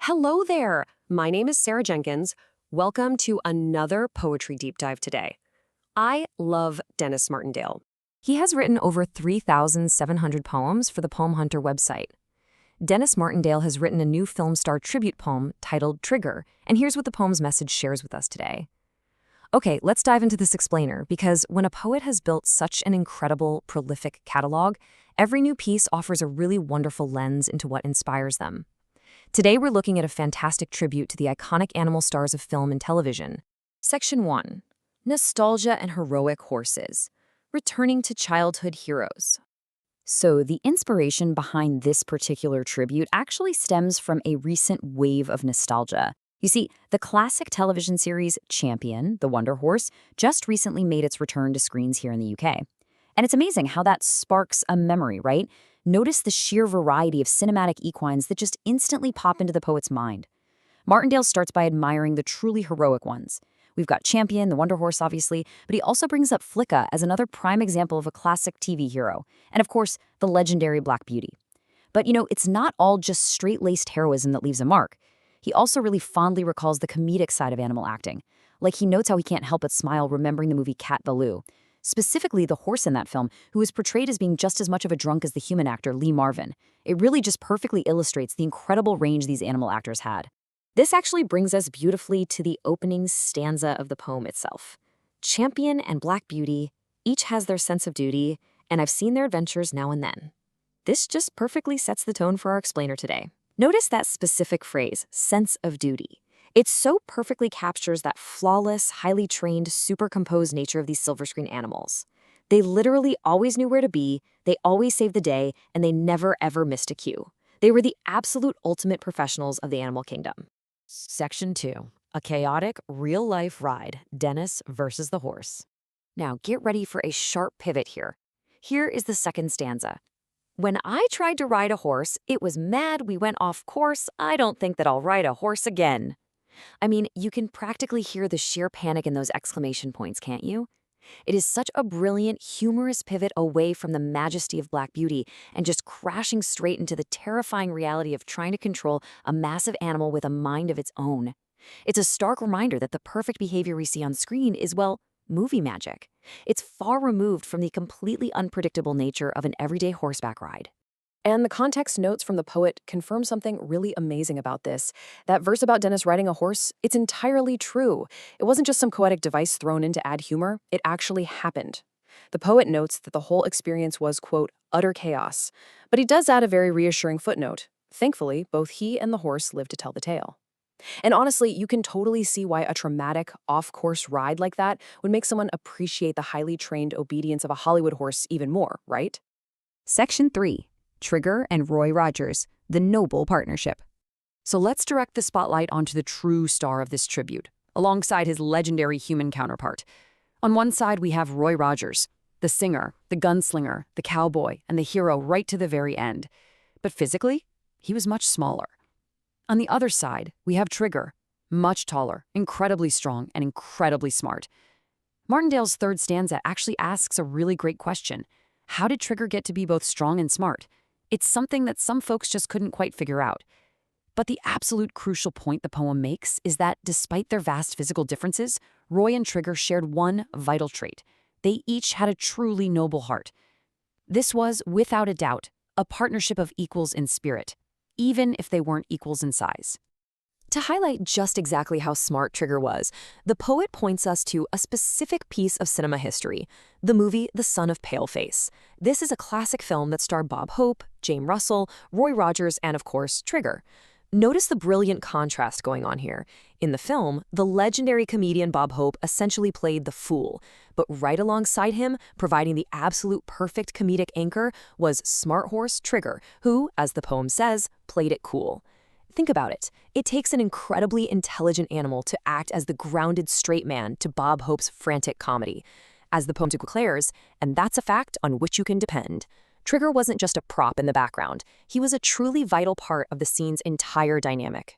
Hello there! My name is Sarah Jenkins. Welcome to another poetry deep dive today. I love Denis Martindale. He has written over 3,700 poems for the Poem Hunter website. Denis Martindale has written a new film star tribute poem titled Trigger, and here's what the poem's message shares with us today. Okay, let's dive into this explainer, because when a poet has built such an incredible, prolific catalog, every new piece offers a really wonderful lens into what inspires them. Today we're looking at a fantastic tribute to the iconic animal stars of film and television. Section 1. Nostalgia and Heroic Horses. Returning to Childhood Heroes. So the inspiration behind this particular tribute actually stems from a recent wave of nostalgia. You see, the classic television series Champion, the Wonder Horse, just recently made its return to screens here in the UK. And it's amazing how that sparks a memory, right? Notice the sheer variety of cinematic equines that just instantly pop into the poet's mind. Martindale starts by admiring the truly heroic ones. We've got Champion, the Wonder Horse, obviously, but he also brings up Flicka as another prime example of a classic TV hero. And of course, the legendary Black Beauty. But it's not all just straight-laced heroism that leaves a mark. He also really fondly recalls the comedic side of animal acting. Like he notes how he can't help but smile remembering the movie Cat Ballou. Specifically the horse in that film, who is portrayed as being just as much of a drunk as the human actor Lee Marvin. It really just perfectly illustrates the incredible range these animal actors had. This actually brings us beautifully to the opening stanza of the poem itself. Champion and Black Beauty each has their sense of duty, and I've seen their adventures now and then. This just perfectly sets the tone for our explainer today. Notice that specific phrase, sense of duty. It so perfectly captures that flawless, highly trained, super composed nature of these silver screen animals. They literally always knew where to be, they always saved the day, and they never ever missed a cue. They were the absolute ultimate professionals of the animal kingdom. Section 2. A chaotic, real-life ride, Denis versus the horse. Now get ready for a sharp pivot here. Here is the second stanza. When I tried to ride a horse, it was mad we went off course. I don't think that I'll ride a horse again. I mean, you can practically hear the sheer panic in those exclamation points, can't you? It is such a brilliant, humorous pivot away from the majesty of Black Beauty and just crashing straight into the terrifying reality of trying to control a massive animal with a mind of its own. It's a stark reminder that the perfect behavior we see on screen is, well, movie magic. It's far removed from the completely unpredictable nature of an everyday horseback ride. And the context notes from the poet confirm something really amazing about this. That verse about Denis riding a horse, it's entirely true. It wasn't just some poetic device thrown in to add humor, it actually happened. The poet notes that the whole experience was, quote, utter chaos. But he does add a very reassuring footnote. Thankfully, both he and the horse lived to tell the tale. And honestly, you can totally see why a traumatic, off-course ride like that would make someone appreciate the highly trained obedience of a Hollywood horse even more, right? Section 3. Trigger and Roy Rogers, the noble partnership. So let's direct the spotlight onto the true star of this tribute, alongside his legendary human counterpart. On one side, we have Roy Rogers, the singer, the gunslinger, the cowboy, and the hero right to the very end. But physically, he was much smaller. On the other side, we have Trigger, much taller, incredibly strong, and incredibly smart. Martindale's third stanza actually asks a really great question. How did Trigger get to be both strong and smart? It's something that some folks just couldn't quite figure out. But the absolute crucial point the poem makes is that despite their vast physical differences, Roy and Trigger shared one vital trait. They each had a truly noble heart. This was, without a doubt, a partnership of equals in spirit, even if they weren't equals in size. To highlight just exactly how smart Trigger was, the poet points us to a specific piece of cinema history, the movie The Son of Paleface. This is a classic film that starred Bob Hope, Jane Russell, Roy Rogers, and of course, Trigger. Notice the brilliant contrast going on here. In the film, the legendary comedian Bob Hope essentially played the fool, but right alongside him, providing the absolute perfect comedic anchor, was smart horse Trigger, who, as the poem says, played it cool. Think about it. It takes an incredibly intelligent animal to act as the grounded straight man to Bob Hope's frantic comedy. As the poem declares, and that's a fact on which you can depend. Trigger wasn't just a prop in the background. He was a truly vital part of the scene's entire dynamic.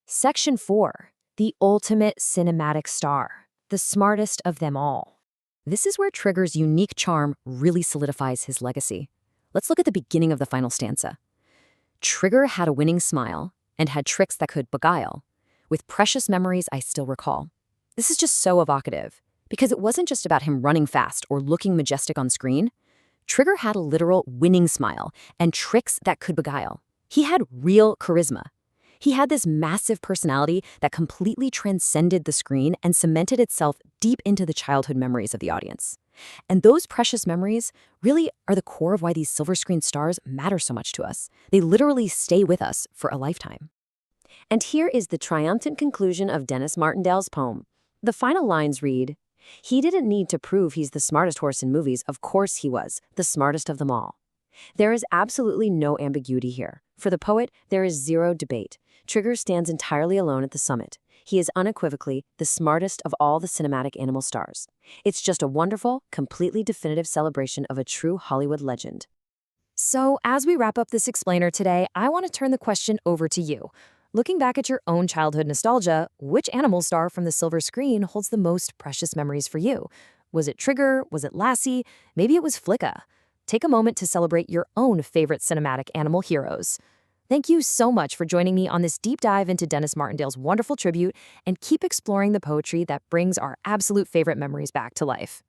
Section 4. The ultimate cinematic star. The smartest of them all. This is where Trigger's unique charm really solidifies his legacy. Let's look at the beginning of the final stanza. Trigger had a winning smile, and had tricks that could beguile. With precious memories I still recall. This is just so evocative, because it wasn't just about him running fast or looking majestic on screen. Trigger had a literal winning smile and tricks that could beguile. He had real charisma. He had this massive personality that completely transcended the screen and cemented itself deep into the childhood memories of the audience. And those precious memories really are the core of why these silver screen stars matter so much to us. They literally stay with us for a lifetime. And here is the triumphant conclusion of Denis Martindale's poem. The final lines read, "He didn't need to prove he's the smartest horse in movies. Of course he was, the smartest of them all." There is absolutely no ambiguity here. For the poet, there is zero debate. Trigger stands entirely alone at the summit. He is unequivocally the smartest of all the cinematic animal stars. It's just a wonderful, completely definitive celebration of a true Hollywood legend. So, as we wrap up this explainer today, I want to turn the question over to you. Looking back at your own childhood nostalgia, which animal star from the silver screen holds the most precious memories for you? Was it Trigger? Was it Lassie? Maybe it was Flicka. Take a moment to celebrate your own favorite cinematic animal heroes. Thank you so much for joining me on this deep dive into Denis Martindale's wonderful tribute, and keep exploring the poetry that brings our absolute favorite memories back to life.